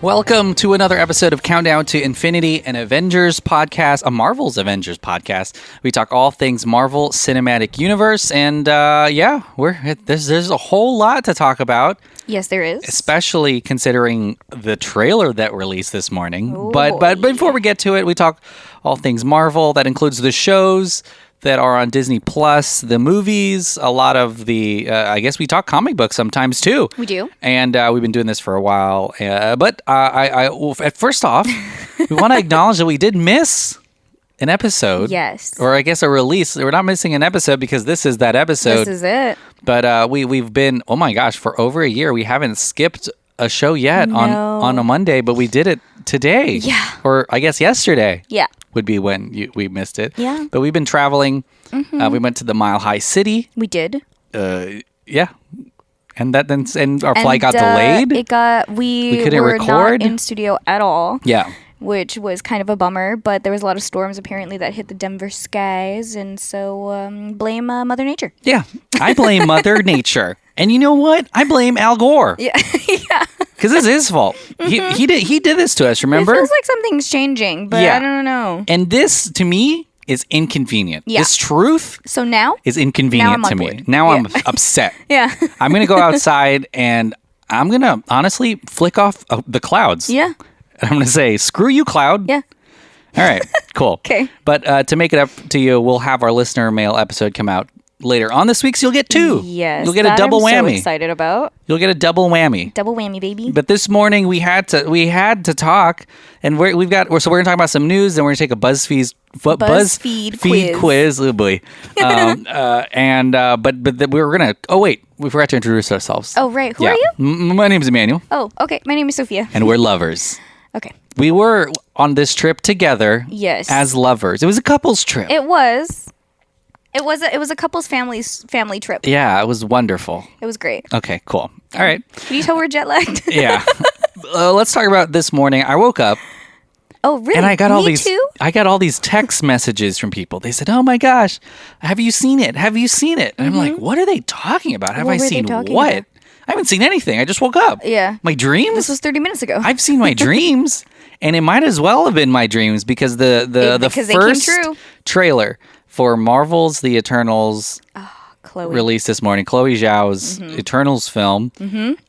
Welcome to another episode of Countdown to Infinity, an Avengers podcast, a Marvel's Avengers podcast. We talk all things Marvel Cinematic Universe, and there's a whole lot to talk about. Yes, there is. Especially considering the trailer that released this morning. Ooh, but before we get to it, we talk all things Marvel. That includes the shows that are on Disney Plus, the movies, a lot of the, I guess we talk comic books sometimes too. We do. And we've been doing this for a while. But first off, we want to acknowledge that we did miss an episode. Yes. Or I guess a release. We're not missing an episode because this is that episode. This is it. But we've been, oh my gosh, for over a year. We haven't skipped a show yet on a Monday, but we did it today. Yeah. Or I guess yesterday. Yeah. Would be when we missed it. Yeah. But we've been traveling. Mm-hmm. We went to the Mile High City. We did. Yeah. And our flight got delayed. We couldn't were record. not in studio at all. Yeah. Which was kind of a bummer, but there was a lot of storms apparently that hit the Denver skies, and so blame Mother Nature. Yeah. I blame Mother Nature. And you know what? I blame Al Gore. Yeah. Yeah. Because it's his fault. Mm-hmm. He did this to us, remember? It feels like something's changing, but Yeah. I don't know. And this, to me, is inconvenient. Yeah. This truth So now? is inconvenient Now I'm to on me. board. Now Yeah. I'm upset. Yeah. I'm going to go outside and I'm going to honestly flick off the clouds. Yeah. I'm going to say, screw you, cloud. Yeah. All right, cool. Okay. But to make it up to you, we'll have our listener mail episode come out later on this week, so you'll get two. Yes. You'll get a double I'm whammy. so excited about. You'll get a double whammy. Double whammy, baby. But this morning we had to talk, and we're gonna talk about some news, and we're gonna take a BuzzFeed quiz. Oh boy. But we were gonna. Oh wait, we forgot to introduce ourselves. Oh right, who are you? My name's Emmanuel, Oh, okay. My name is Sofia. and we're lovers. Okay. We were on this trip together. Yes. As lovers. It was a couple's trip. It was a couple's family trip. Yeah, it was wonderful. It was great. Okay, cool. All right. Can you tell we're jet lagged? Yeah. Let's talk about this morning. I woke up Oh, really? and I got Me too? I got all these text messages from people. They said, "Oh my gosh, have you seen it? Have you seen it?" And I'm like, "What are they talking about? Have What I were they seen talking what? about? I haven't seen anything. I just woke up." Yeah. My dreams? This was 30 minutes ago. I've seen my dreams, and it might as well have been my dreams because the Because they came first true. trailer for Marvel's The Eternals Chloe. released this morning, Chloe Zhao's Eternals film.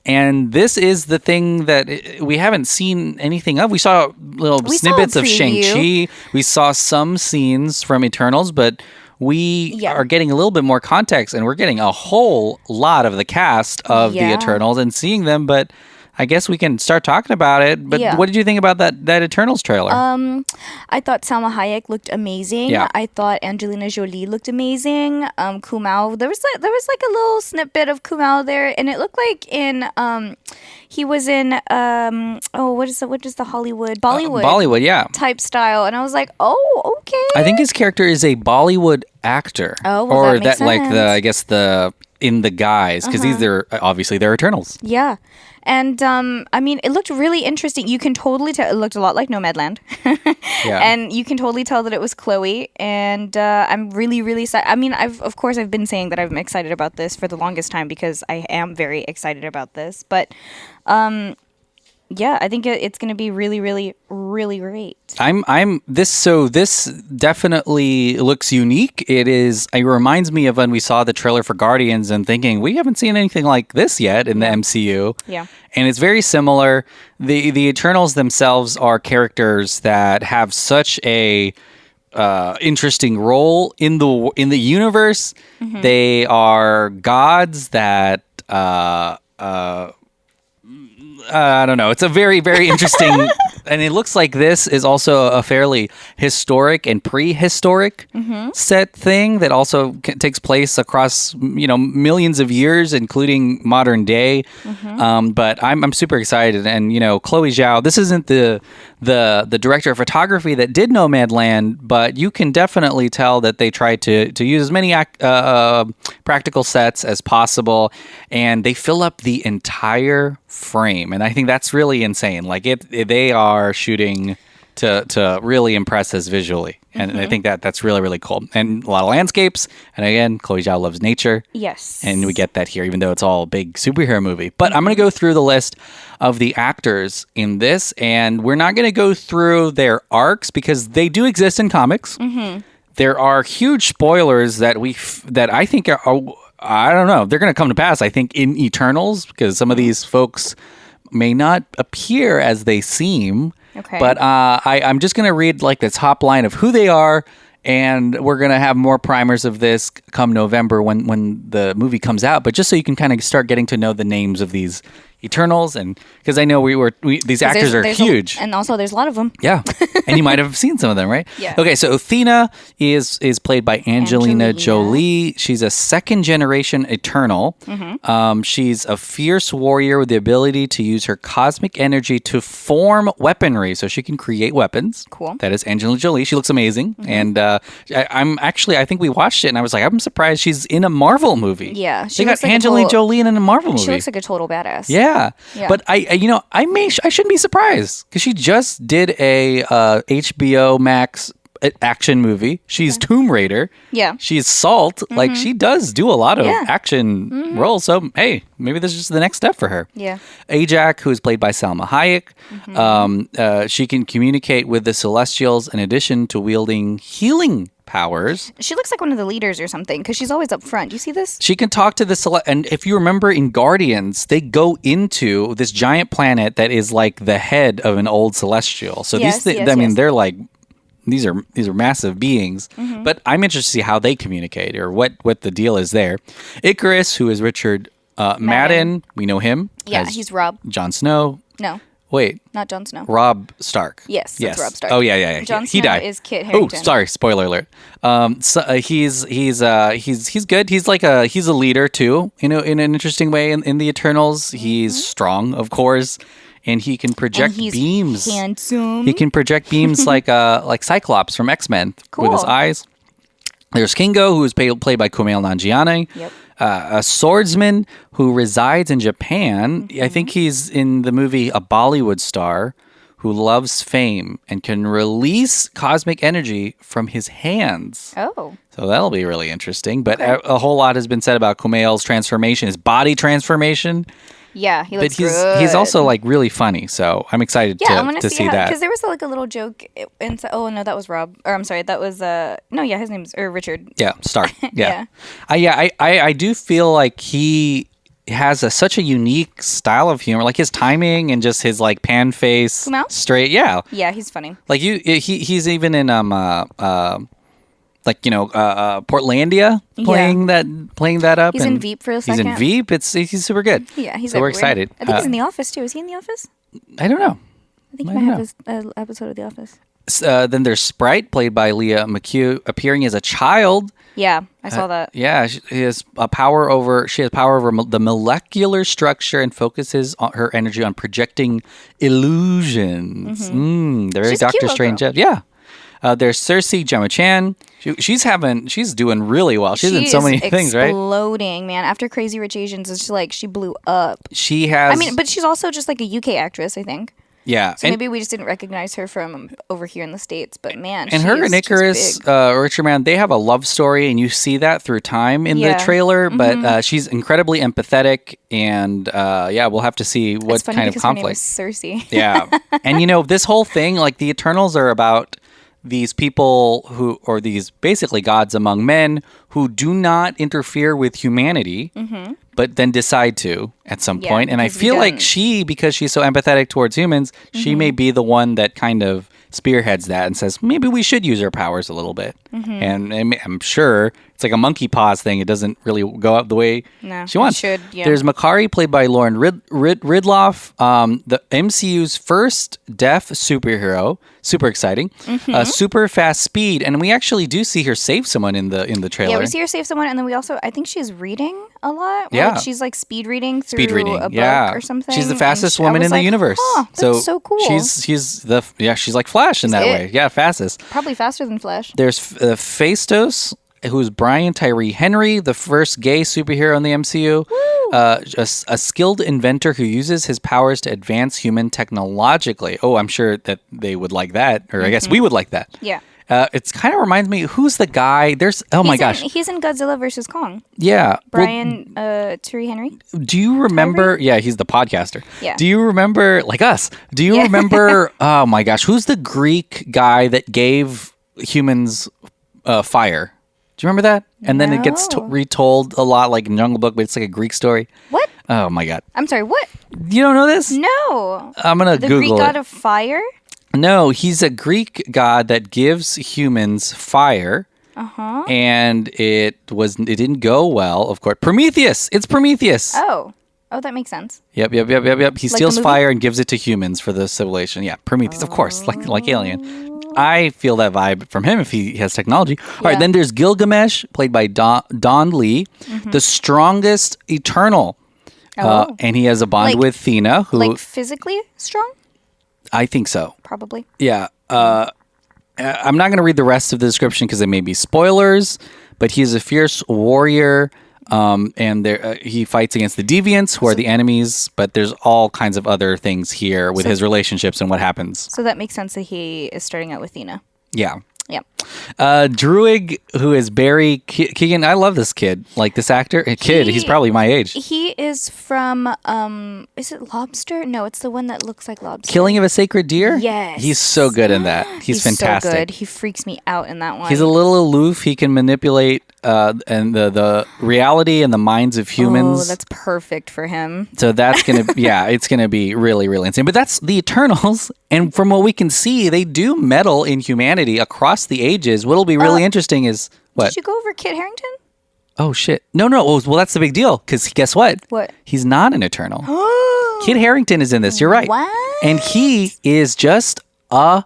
And this is the thing that we haven't seen anything of. We saw little We saw a snippets of preview. Shang-Chi. We saw some scenes from Eternals, but we are getting a little bit more context, and we're getting a whole lot of the cast of the Yeah. Eternals and seeing them, but I guess we can start talking about it. But Yeah. what did you think about that Eternals trailer? I thought Salma Hayek looked amazing. Yeah. I thought Angelina Jolie looked amazing. Kumao, there was like a little snippet of Kumao there, and it looked like he was in what is the Hollywood Bollywood, yeah. type style, and I was like, oh, okay. I think his character is a Bollywood actor. Oh, well, or that makes like sense. I guess in the guys, because obviously they're Eternals. Yeah. And I mean, it looked really interesting. You can totally tell it looked a lot like Nomadland. Yeah. And you can totally tell that it was Chloe. And I'm really, really excited. I mean, I've been saying that I'm excited about this for the longest time because I am very excited about this. But yeah, I think it's going to be really, really, really great. This definitely looks unique. It reminds me of when we saw the trailer for Guardians and thinking we haven't seen anything like this yet in the MCU. Yeah. And it's very similar. The Eternals themselves are characters that have such a interesting role in the universe. Mm-hmm. They are gods that I don't know. It's a very, very interesting, and it looks like this is also a fairly historic and prehistoric set thing that also takes place across millions of years, including modern day. But I'm super excited, and Chloe Zhao. This isn't the director of photography that did Nomadland, but you can definitely tell that they tried to use as many practical sets as possible, and they fill up the entire frame, and I think that's really insane. Like they are shooting to really impress us visually. And I think that's really, really cool. And a lot of landscapes. And again, Chloe Zhao loves nature. Yes. And we get that here, even though it's all a big superhero movie. But I'm going to go through the list of the actors in this. And we're not going to go through their arcs because they do exist in comics. There are huge spoilers that I think are, I don't know, they're going to come to pass, I think, in Eternals, because some of these folks may not appear as they seem. Okay. But I'm just going to read like the top line of who they are, and we're going to have more primers of this come November when the movie comes out. But just so you can kind of start getting to know the names of these Eternals, and because I know these actors are huge. And also there's a lot of them. Yeah. And you might have seen some of them, right? Yeah. Okay, so Athena is played by Angelina Jolie. She's a second generation Eternal. She's a fierce warrior with the ability to use her cosmic energy to form weaponry, so she can create weapons. Cool. That is Angelina Jolie. She looks amazing. And I think we watched it and I was like, I'm surprised she's in a Marvel movie. Yeah. They got Angelina Jolie in a Marvel movie. She looks like a total badass. Yeah. But I shouldn't be surprised because she just did a HBO Max action movie. She's Tomb Raider. Yeah. She's Salt. Like she does do a lot of action roles. So hey, maybe this is just the next step for her. Yeah. Ajak, who is played by Salma Hayek, she can communicate with the Celestials in addition to wielding healing powers. She looks like one of the leaders or something because she's always up front. Do you see this? She can talk to the and if you remember in Guardians, they go into this giant planet that is like the head of an old celestial. So they're like these are massive beings. But I'm interested to see how they communicate or what the deal is there. Icarus, who is Richard Madden, we know him. Yeah, he's Rob. Jon Snow. No. Wait. Not Jon Snow. Rob Stark. Yes, that's Rob Stark. Oh yeah. Jon He Snow died. is Kit Harington. Oh, sorry. Spoiler alert. He's good. He's a leader too. In an interesting way in the Eternals. He's strong, of course, and he can project beams. Handsome. He can project beams like Cyclops from X-Men with his eyes. There's Kingo, who is played by Kumail Nanjiani. Yep. A swordsman who resides in Japan. I think he's in the movie a Bollywood star who loves fame and can release cosmic energy from his hands. Oh. So that'll be really interesting. But a whole lot has been said about Kumail's transformation, his body transformation. Yeah, he looks good. He's also like really funny, so I'm excited to see that. Because there was like a little joke. That was Rob. Or I'm sorry, that was his name's Richard. Yeah, Stark. Yeah, I do feel like he has such a unique style of humor, like his timing and just his like pan face, Kumail? Straight. Yeah, he's funny. Like he's even in Portlandia playing that up. He's in Veep for a second. He's in Veep. He's super good. Yeah, he's so we're everywhere. excited. I think he's in The Office too. Is he in The Office? I don't know. I think he might have an episode of The Office. Then there's Sprite, played by Leah McHugh, appearing as a child. Yeah, I saw that. Yeah, she has power over the molecular structure and focuses her energy on projecting illusions. Very She's Doctor cute, Strange. girl. Yeah. There's Cersei Gemma-Chan. She's doing really well. She's in so many things, right? Exploding, man. After Crazy Rich Asians, it's just like she blew up. She has. but she's also just like a UK actress, I think. Yeah. So maybe we just didn't recognize her from over here in the States, but man, and her and Icarus, Richard Madden, they have a love story, and you see that through time in the trailer. But she's incredibly empathetic, and we'll have to see what kind of conflict. Her name is Cersei. Yeah, and this whole thing, like the Eternals, are about these people or these basically gods among men who do not interfere with humanity, but then decide to at some point. And I feel like because she's so empathetic towards humans, she may be the one that kind of spearheads that and says, maybe we should use our powers a little bit. And I'm sure it's like a monkey paws thing. It doesn't really go out the way she wants. There's Makari, played by Lauren Ridloff, the MCU's first deaf superhero. Super exciting. Super fast speed. And we actually do see her save someone in the trailer. Yeah, we see her save someone. And then we also, I think she's reading a lot. Yeah. Like she's like speed reading through a book or something. She's the fastest woman in the universe. That's so cool. She's like Flash in that way. Yeah, fastest. Probably faster than Flash. There's Phastos, who's Brian Tyree Henry, the first gay superhero in the MCU. a skilled inventor who uses his powers to advance human technologically. Oh, I'm sure that they would like that, or I guess we would like that. Yeah. It's kind of reminds me, who's the guy? My gosh. He's in Godzilla versus Kong. Yeah. Brian Tyree Henry. Do you remember? Yeah, he's the podcaster. Yeah. Do you remember, like us? Do you remember? Oh my gosh, who's the Greek guy that gave humans fire? Do you remember that? And then it gets retold a lot, like in Jungle Book, but it's like a Greek story. What? Oh my god. I'm sorry. What? You don't know this? No. I'm gonna Google it. The Greek god of fire. No, he's a Greek god that gives humans fire. And it didn't go well, of course. Prometheus. It's Prometheus. Oh, that makes sense. Yep. He steals fire and gives it to humans for the civilization. Yeah, Prometheus, of course, like Alien. I feel that vibe from him if he has technology. All right, then there's Gilgamesh, played by Don Lee, the strongest Eternal. And he has a bond with Athena, who... Like physically strong? I think so. Probably. Yeah. I'm not going to read the rest of the description because they may be spoilers, but he is a fierce warrior, and he fights against the deviants, who are the enemies, but there's all kinds of other things here with his relationships and what happens. So that makes sense that he is starting out with Athena. Yeah. Yep. Druig, who is Barry Keegan. I love this kid. Like this actor. He's probably my age. He is from, is it Lobster? No, it's the one that looks like Lobster. Killing of a Sacred Deer? Yes. He's so good in that. He's fantastic. So good. He freaks me out in that one. He's a little aloof. He can manipulate and the reality and the minds of humans. Oh, that's perfect for him. So that's going to, it's going to be really, really insane. But that's the Eternals. And from what we can see, they do meddle in humanity across the ages. What'll be really interesting is what? Did you go over Kit Harington? Oh, shit. No. Well, that's the big deal. Because guess what? What? He's not an Eternal. Kit Harington is in this. You're right. What? And he is just a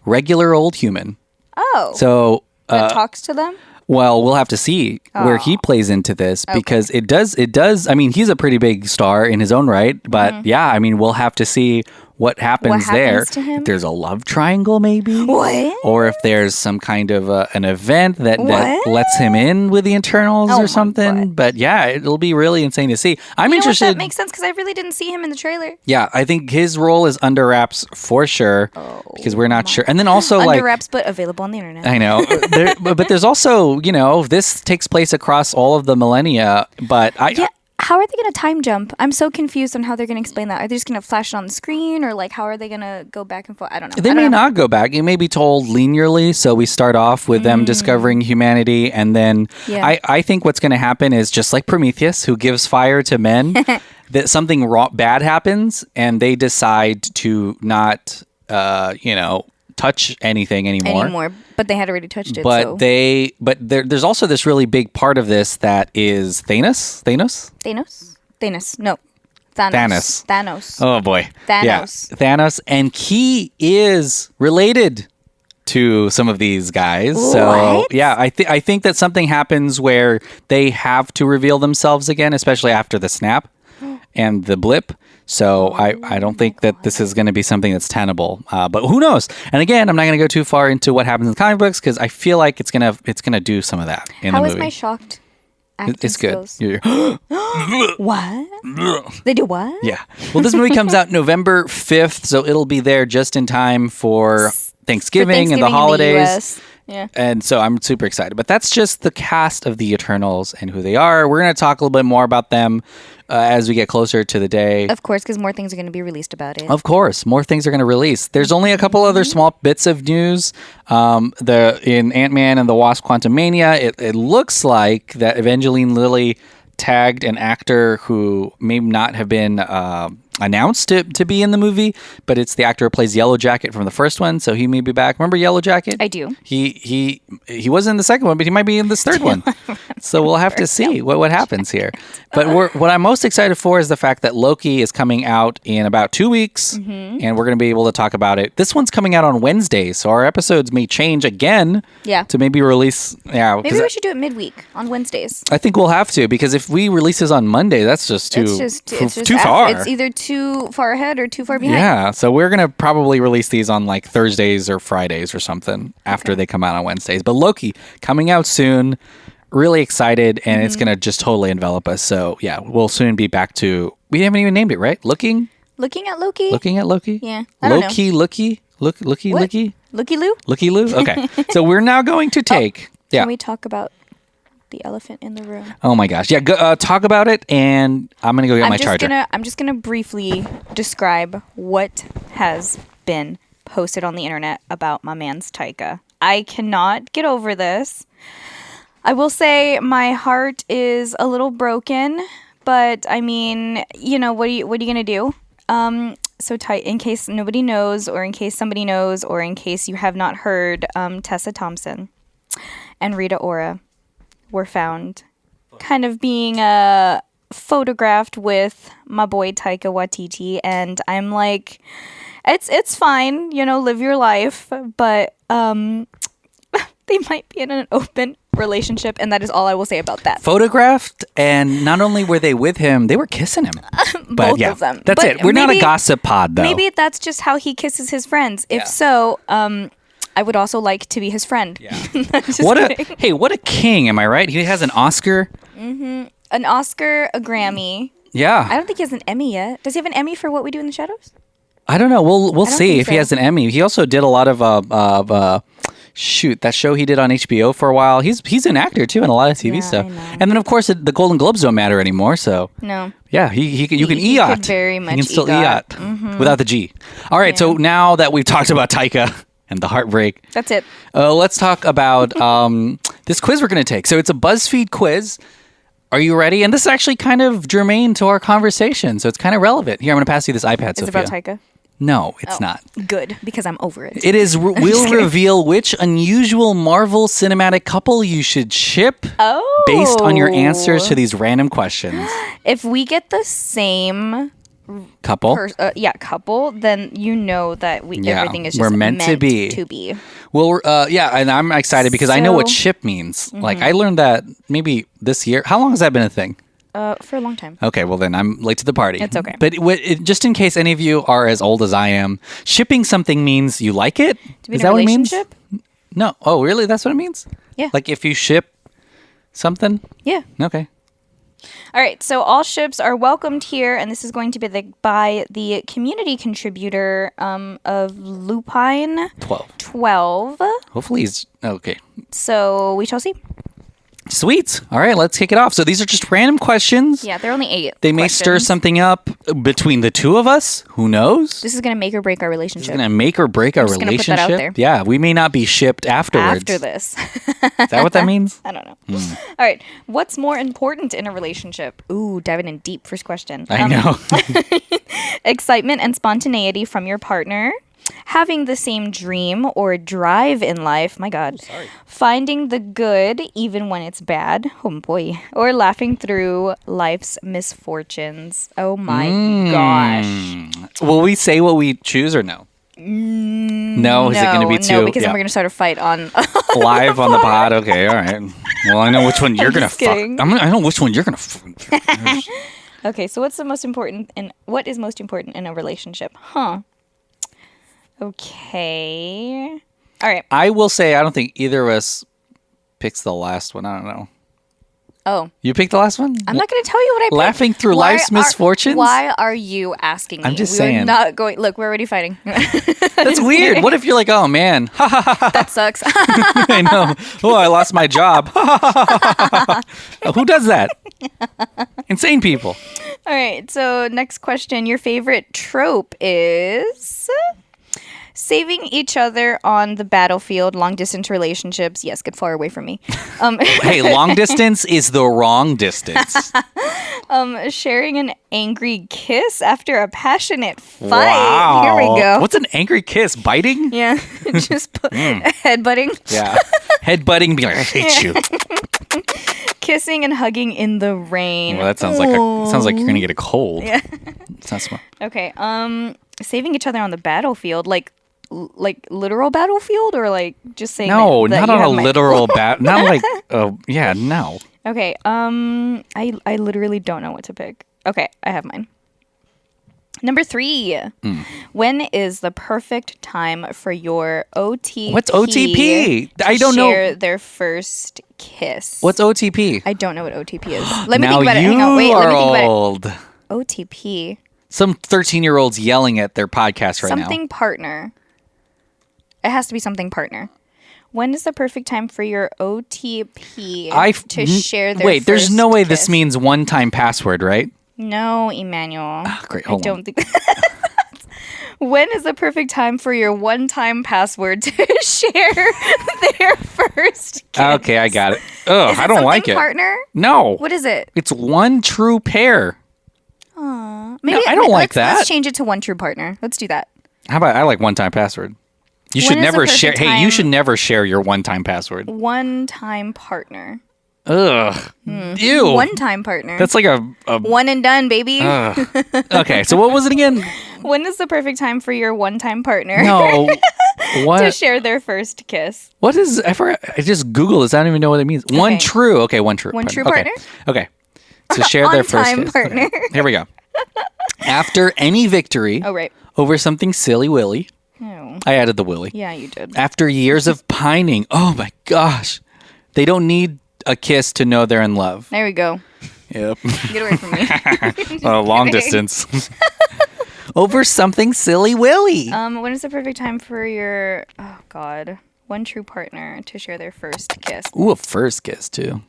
regular old human. Oh. So. That talks to them? Well, we'll have to see where he plays into this because it does. I mean, he's a pretty big star in his own right, but I mean, we'll have to see what happens there. To him? If there's a love triangle, maybe. What? Or if there's some kind of an event that lets him in with the Eternals or something. But yeah, it'll be really insane to see. I'm interested. That makes sense because I really didn't see him in the trailer. Yeah, I think his role is under wraps for sure because we're not sure. And then also under wraps, but available on the internet. I know. But there's also, this takes place across all of the millennia. But how are they going to time jump? I'm so confused on how they're going to explain that. Are they just going to flash it on the screen or how are they going to go back and forth? I don't know. They may not go back. It may be told linearly. So we start off with them discovering humanity. And then I think what's going to happen is just like Prometheus, who gives fire to men, that something bad happens and they decide to not, touch anything anymore. But they had already touched it. But there's also this really big part of this that is Thanos. No. Thanos. Oh boy. Thanos. Yeah. Thanos. And he is related to some of these guys. What? So yeah, I think that something happens where they have to reveal themselves again, especially after the snap and the blip. So I don't think that this is going to be something that's tenable, but who knows? And again, I'm not going to go too far into what happens in the comic books because I feel like it's gonna do some of that in the movie. How is my shocked acting It's good. skills? What? They do what? Yeah. Well, this movie comes out November 5th, so it'll be there just in time for Thanksgiving and the holidays. In the US. Yeah. And so I'm super excited. But that's just the cast of the Eternals and who they are. We're going to talk a little bit more about them as we get closer to the day. Of course, because more things are going to be released about it. Of course, more things are going to release. There's only a couple other small bits of news. In Ant-Man and the Wasp: Quantumania, it looks like that Evangeline Lilly tagged an actor who may not have been announced to be in the movie, but it's the actor who plays Yellow Jacket from the first one, so he may be back. Remember Yellow Jacket? I do. He wasn't in the second one, but he might be in this third one. So we'll have to see what happens here. But what I'm most excited for is the fact that Loki is coming out in about 2 weeks, and we're going to be able to talk about it. This one's coming out on Wednesday, so our episodes may change again. Yeah. To maybe release. Yeah. Maybe we should do it midweek on Wednesdays. I think we'll have to, because if we release this on Monday, that's just too far. It's either too far ahead or too far behind. Yeah, so we're going to probably release these on like Thursdays or Fridays or something after they come out on Wednesdays. But Loki coming out soon. really excited, and it's going to just totally envelop us. So, yeah, we'll soon be back to... We haven't even named it, right? Looking Looking at Loki? at Loki? Yeah. I don't know. Looky? Looky What? Looky? Looky Loo? Looky Loo? Okay. So we're now going to take... Yeah. Can we talk about the elephant in the room? Oh my gosh. Yeah, talk about it, and I'm going to go get my charger. I'm just gonna briefly describe what has been posted on the internet about my man's Taika. I cannot get over this. I will say my heart is a little broken, but I mean, you know, what are you gonna do? So in case nobody knows, or in case somebody knows, or in case you have not heard, Tessa Thompson and Rita Ora were found kind of being photographed with my boy Taika Waititi, and I'm like, it's fine, you know, live your life, but they might be in an open relationship, and that is all I will say about that. Photographed, and not only were they with him, they were kissing him. But Both of them. That's But it. We're not a maybe- gossip pod, though. Maybe that's just how he kisses his friends. If so, I would also like to be his friend. Yeah. Just What kidding. what a king, am I right? He has an Oscar. An Oscar, a Grammy. I Yeah. don't think he has an Emmy yet. Does he have an Emmy for What We Do in the Shadows? I don't know. We'll don't see think if he so. has an Emmy. He also did a lot of that show he did on HBO for a while. He's an actor too in a lot of TV Yeah, stuff. I know. And then of course the Golden Globes don't matter anymore, so No. yeah, you can He EOT. could very much You can still EGOT. EOT without the G. All right, so now that we've talked about Taika and the heartbreak, That's it. let's talk about this quiz we're going to take. So it's a BuzzFeed quiz. Are you ready? And this is actually kind of germane to our conversation, so it's kind of relevant. Here, I'm going to pass you this iPad, Is it Sophia. about Taika? No, it's not. Good, because I'm over it. It is. We'll reveal which unusual Marvel cinematic couple you should ship Oh. based on your answers to these random questions. If we get the same Couple. couple, then you know that Yeah, everything is just we're meant to be. To be. Well, yeah, and I'm excited because I know what So- ship means. Like I learned that maybe this year. How long has that been a thing? For a long time. Okay, well then I'm late to the party. It's okay. But just in case any of you are as old as I am, shipping something means you like it. To be Is in a that what it means? relationship? No. Oh, really? That's what it means? Yeah. Like if you ship something? Yeah. Okay. All right, so all ships are welcomed here, and this is going to be by the community contributor of Lupine 12. Hopefully he's okay. So we shall see. Sweet. All right, let's kick it off. So these are just random questions. Yeah, there are only 8. They may stir questions. something up between the two of us. Who knows? This is going to make or break our It's relationship. going to make or break our just gonna put that relationship. out there. Yeah, we may not be shipped afterwards. After this. Is that what that means? I don't know. All right, what's more important in a relationship? Ooh, diving in deep. First question. I know. Excitement and spontaneity from your partner. Having the same dream or drive in life. My God. Finding the good even when it's bad. Oh boy. Or laughing through life's misfortunes. Oh my gosh. Will we say what we choose or no? No, is it going to be too No, because then we're going to start a fight on. live on the pod? Okay, all right. Well, I know which one you're going to just fuck. kidding. I know which one you're going to. Okay, so what is most important in a relationship? Huh. Okay. All right. I will say I don't think either of us picks the last one. I don't know. Oh, You picked the last one? I'm not going to tell you what I picked. Laughing through life's misfortunes? Why are you asking me? I'm just We're saying. not going. Look, we're already fighting. That's weird. What if you're like, oh man, That sucks. I know. Oh, I lost my job. Who does that? Insane people. All right. So next question. Your favorite trope is saving each other on the battlefield. Long distance relationships. Yes, get far away from me. Hey, long distance is the wrong distance. Sharing an angry kiss after a passionate fight. Wow. Here we go. What's an angry kiss? Biting? Yeah, just headbutting. Yeah. Headbutting, be like, I hate you. Kissing and hugging in the rain. Well, that sounds like you're gonna get a cold. Yeah. It's not smart. Okay. Saving each other on the battlefield, like literal battlefield, or like just saying. No, that not you on have a my- literal bat. Not like, yeah, no. Okay. I literally don't know what to pick. Okay, I have mine. Number 3. When is the perfect time for your OTP? What's OTP? To I don't know. share their first kiss. What's OTP? I don't know what OTP is. Let me Now think about it. you Hang on. Wait, let are me think about old. it. OTP. Some 13-year-olds yelling at their podcast right now. Something partner. It has to be something partner. When is the perfect time for your OTP to share their Wait, there's no way kiss? this means one-time password, right? No, Emmanuel. Great, I hold don't on. think When is the perfect time for your one-time password to share their first kiss? Okay, I got it. Oh, Is I don't like something it. Partner? No. What is it? It's one true pair. Maybe I don't like that. Let's change it to one true partner. Let's do that. How about I like one-time password? You When should is the never perfect share. Hey, you time- should never share your one-time password. One-time partner. Ugh. Ew. One-time partner. That's like a one and done, baby. Okay, so what was it again? When is the perfect time for your one-time partner No. to What? share their first kiss? What is? I forgot. I just Googled this. I don't even know what it means. One Okay. true. Okay, one true. One true Okay. partner? Okay. To share their first On-time kiss. partner. Okay. Here we go. After any victory Oh, right. over something silly willy, Oh. I added the willy. Yeah, you did. After years of pining, oh my gosh, they don't need a kiss to know they're in love. There we go. Yep. Get away from me. Long distance. Over something silly willy. When is the perfect time for your one true partner to share their first kiss? Ooh, a first kiss too.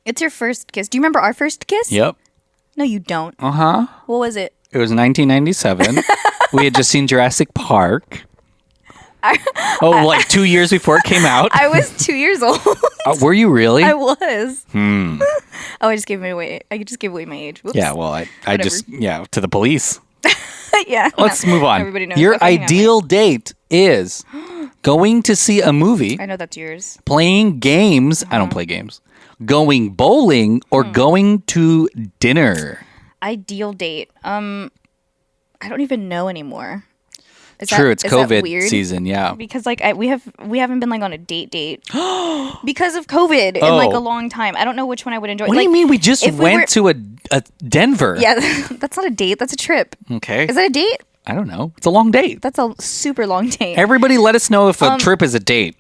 It's your first kiss. Do you remember our first kiss? Yep. No, you don't. Uh-huh. What was it? It was 1997. We had just seen Jurassic Park. Like 2 years before it came out. I was 2 years old. Were you really? I was. Oh, I just gave away. I just gave away my age. Whoops. Yeah, well, I just, to the police. Yeah. Let's move on. Everybody knows. Your Okay, hang on, ideal date is going to see a movie, I know that's yours. playing games. I don't play games. Going bowling or going to dinner. Ideal date. I don't even know anymore. Is True, it's is that COVID weird? season, yeah. Because we haven't been like on a date because of COVID in like a long time. I don't know which one I would enjoy. What do you mean? We just if we went to a Denver. Yeah, that's not a date. That's a trip. Okay. Is that a date? I don't know. It's a long date. That's a super long date. Everybody let us know if a trip is a date.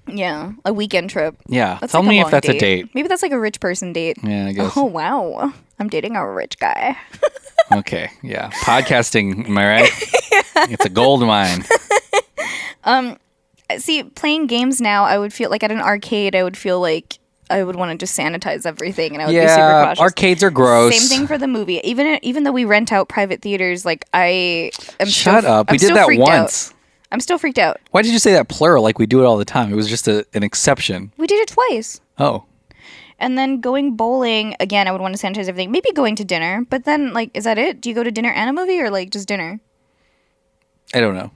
Yeah, a weekend trip. Yeah. That's Tell like me if long that's a date. Maybe that's like a rich person date. Yeah, I guess. Oh wow, I'm dating a rich guy. Okay. Yeah. Podcasting, am I right? It's a gold mine. See, playing games now, I would feel like at an arcade, I would feel like I would want to just sanitize everything, and I would be super Yeah. cautious. Arcades are gross. Same thing for the movie. Even though we rent out private theaters, like I am. Shut up. We I'm did still that freaked out. once. I'm still freaked out. Why did you say that plural like we do it all the time? It was just an exception. We did it twice. Oh. And then going bowling, again, I would want to sanitize everything. Maybe going to dinner, but then, like, is that it? Do you go to dinner and a movie, or, like, just dinner? I don't know.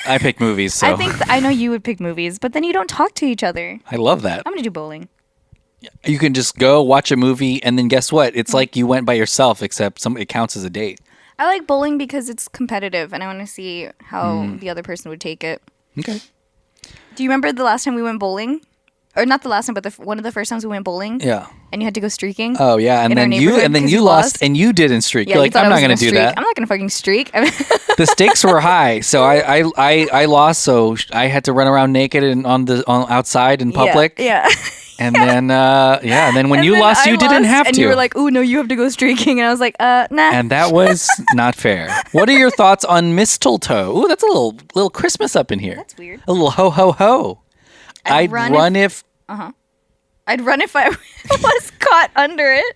I pick movies, so I think I know you would pick movies, but then you don't talk to each other. I love that. I'm going to do bowling. You can just go watch a movie, and then guess what? Mm. It's like you went by yourself, except it counts as a date. I like bowling because it's competitive, and I want to see how the other person would take it. Okay. Do you remember the last time we went bowling? Or not the last time, but one of the first times we went bowling? Yeah. And you had to go streaking? Oh yeah, and in our then neighborhood 'cause you lost, and you didn't streak. Yeah, You're you like, thought I'm I not was going to do streak. that. I'm not going to fucking streak. The stakes were high, so I lost. So I had to run around naked and on outside in public. Yeah. And then and then when And you then lost, I you didn't have and to. you were like, "Oh no, you have to go streaking," and I was like, nah." And that was not fair. What are your thoughts on mistletoe? Ooh, that's a little Christmas up in here. That's weird. A little ho ho ho. I'd run if I'd run if I was caught under it.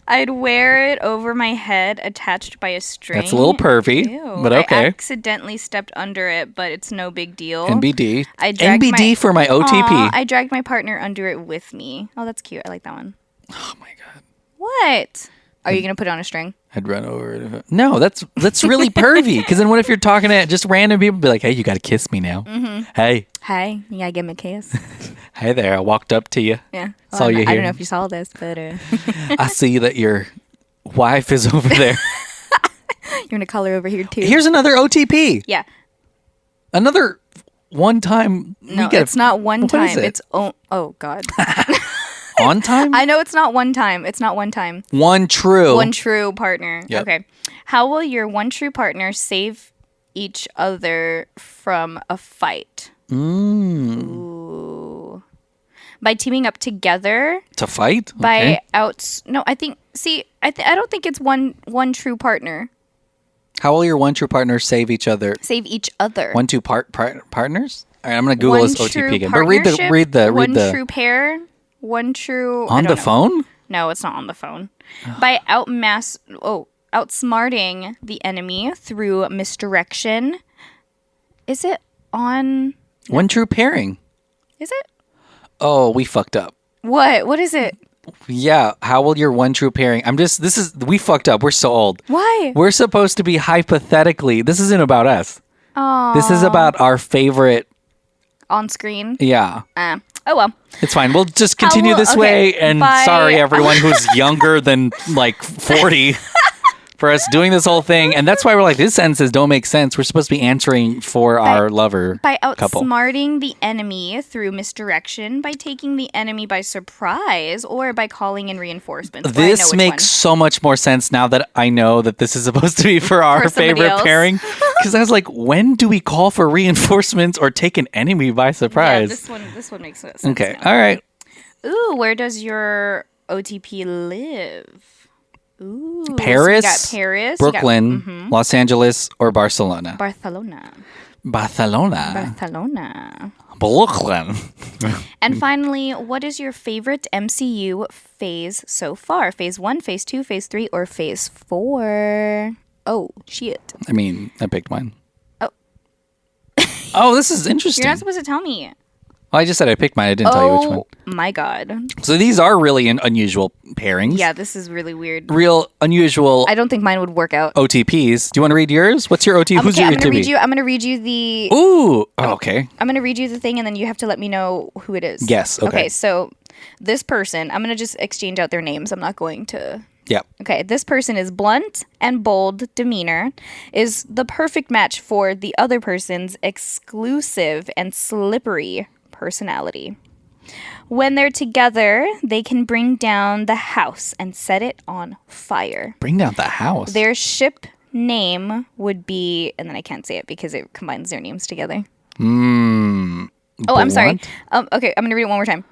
I'd wear it over my head, attached by a string. That's a little pervy, Ew. but okay. I accidentally stepped under it, but it's no big deal. NBD. I dragged NBD for my OTP. Aw, I dragged my partner under it with me. Oh, that's cute. I like that one. Oh my god. What? Are you gonna put it on a string? I'd run over it. No, that's really pervy. Because then what if you're talking to just random people? Be like, hey, you got to kiss me now. Mm-hmm. Hey. Hi, you gotta give me a kiss. Hey there. I walked up to you. Yeah. Saw you I here. don't know if you saw this, but I see that your wife is over there. you're gonna call her over here too. Here's another OTP. Yeah. Another one time. No, it's not one What time. is it? It's oh god. On time? I know it's not one time. It's not one time. One true. One true partner. Yep. Okay. How will your one true partner save each other from a fight? Ooh. By teaming up together. To fight? By Okay. No, I think. See, I don't think it's one true partner. How will your one true partner save each other? Save each other. 1 2 partners? All right, I'm going to Google One this OTP true again. But read the one true pair. One true. on the phone? No, it's not on the phone. By outsmarting the enemy through misdirection. Is it on? One true pairing. Is it? Oh, we fucked up. What? What is it? Yeah, how will your one true pairing? We fucked up. We're so old. Why? We're supposed to be hypothetically. This isn't about us. Oh. This is about our favorite. On screen. Yeah. Oh well. It's fine. We'll just continue this way. And sorry, everyone who's younger than like 40 for us doing this whole thing. And that's why we're like, these sentences don't make sense. We're supposed to be answering for our lover By couple. outsmarting the enemy through misdirection, by taking the enemy by surprise, or by calling in reinforcements. Well, I know This which makes one. so much more sense now that I know that this is supposed to be for our somebody favorite else. pairing. Because I was like, when do we call for reinforcements or take an enemy by Yeah, surprise? this one makes sense. Okay. now. All right. Ooh, where does your OTP live? Ooh, Paris, so you got Paris, Brooklyn, Los Angeles, or Barcelona? Barcelona, Barcelona. Brooklyn. and finally, what is your favorite MCU phase so far? Phase 1, Phase 2, Phase 3, or Phase 4? Oh shit! I mean, I picked mine. Oh. Oh, this is interesting. You're not supposed to tell me. Well, I just said I picked mine. I didn't tell you which one. Oh my god! So these are really unusual pairings. Yeah, this is really weird. Real unusual I don't think mine would work out. OTPs. Do you want to read yours? What's your OTP? Who's Okay, your I'm gonna OTP? read you. I'm gonna read you the. Ooh. Oh, okay. I'm gonna read you the thing, and then you have to let me know who it is. Yes, okay. Okay. So this person, I'm gonna just exchange out their names. I'm not going to. Yeah. Okay, this person is blunt and bold demeanor, is the perfect match for the other person's exclusive and slippery personality. When they're together, they can bring down the house and set it on fire. Bring down the house. Their ship name would be, and then I can't say it because it combines their names together. Oh, I'm sorry. Okay, I'm going to read it one more time.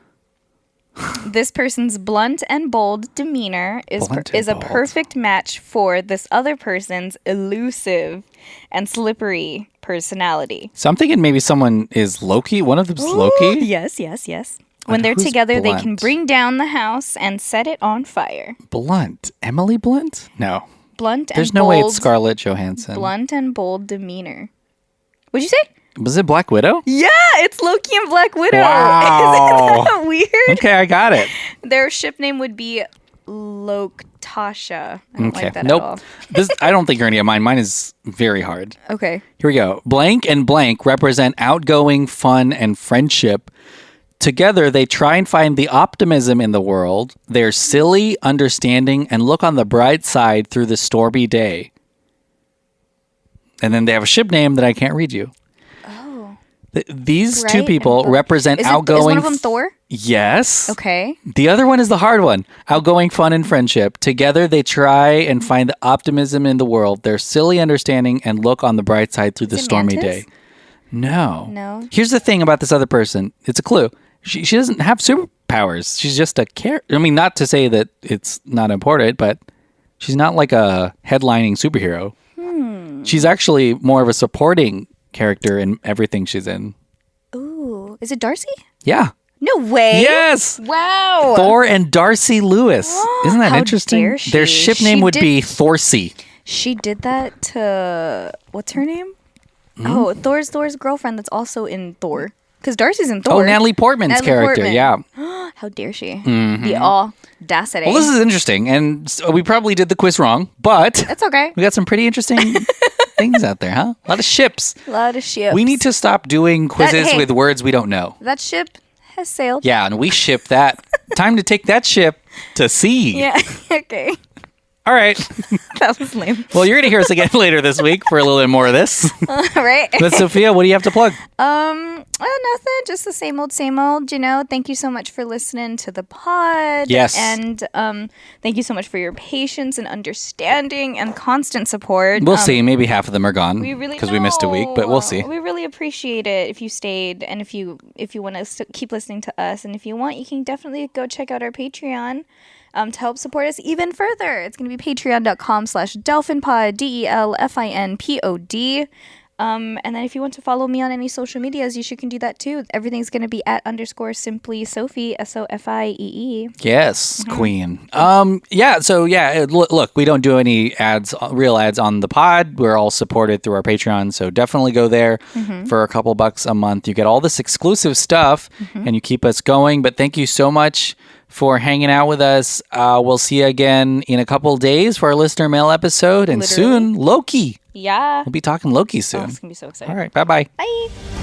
This person's blunt and bold demeanor is a perfect match for this other person's elusive and slippery personality. So I'm thinking maybe someone is Loki. One of them's Loki. Yes. When they're who's together, they can blunt? bring down the house and set it on fire. Blunt. Emily Blunt? No. Blunt and There's bold. no way it's Scarlett Johansson. Blunt and bold demeanor. What'd you say? Was it Black Widow? Yeah, it's Loki and Black Widow. Wow. Isn't that weird? Okay, I got it. Their ship name would be Loktasha. I don't like that Nope. at all. I don't think you're any of mine. Mine is very hard. Okay. Here we go. Blank and blank represent outgoing, fun, and friendship. Together, they try and find the optimism in the world. They're silly, understanding, and look on the bright side through the stormy day. And then they have a ship name that I can't read you. Oh. These Bright two and people bold. represent Is outgoing. one of them Thor? Yes. Okay. The other one is the hard one. Outgoing, fun, and friendship. Together, they try and find the optimism in the world. They're silly, understanding, and look on the bright side through the it stormy Mantis? day. No. No. Here's the thing about this other person. It's a clue. She doesn't have superpowers. She's just a character. I mean, not to say that it's not important, but she's not like a headlining superhero. She's actually more of a supporting character in everything she's in. Ooh. Is it Darcy? Yeah. No way. Yes. Wow. Thor and Darcy Lewis. Isn't that How interesting? dare she? Their ship name She would did- be Thorsey. She did that to what's her name? Hmm? Oh, Thor's girlfriend that's also in Thor. Because Darcy's in Thor. Oh, Natalie Portman's Natalie character. Portman. Yeah. How dare she? The audacity. Well, this is interesting, and so we probably did the quiz wrong, but That's okay. we got some pretty interesting things out there, huh? A lot of ships. A lot of ships. We need to stop doing quizzes hey. with words we don't know. That ship has sailed. Yeah, and we ship that. Time to take that ship to sea. Yeah. Okay. All right. That was lame. Well, you're going to hear us again later this week for a little bit more of this. Right? But Sophia, what do you have to plug? Nothing. Just the same old, same old. Thank you so much for listening to the pod. Yes. And thank you so much for your patience and understanding and constant support. We'll see. Maybe half of them are gone We really because we missed a week, but we'll see. We really appreciate it if you stayed and if you want to keep listening to us, and if you want, you can definitely go check out our Patreon. To help support us even further. It's going to be patreon.com/delphinpod, DELFINPOD. And then if you want to follow me on any social medias, you can do that too. Everything's going to be @_simply Sophie, SOFIEE. Yes, Queen. Look, we don't do any real ads on the pod. We're all supported through our Patreon, so definitely go there for a couple bucks a month. You get all this exclusive stuff, and you keep us going. But thank you so much for hanging out with us. We'll see you again in a couple days for our listener mail episode, and soon Loki. Yeah. We'll be talking Loki soon. Oh, it's going to be so exciting. All right, bye-bye. Bye.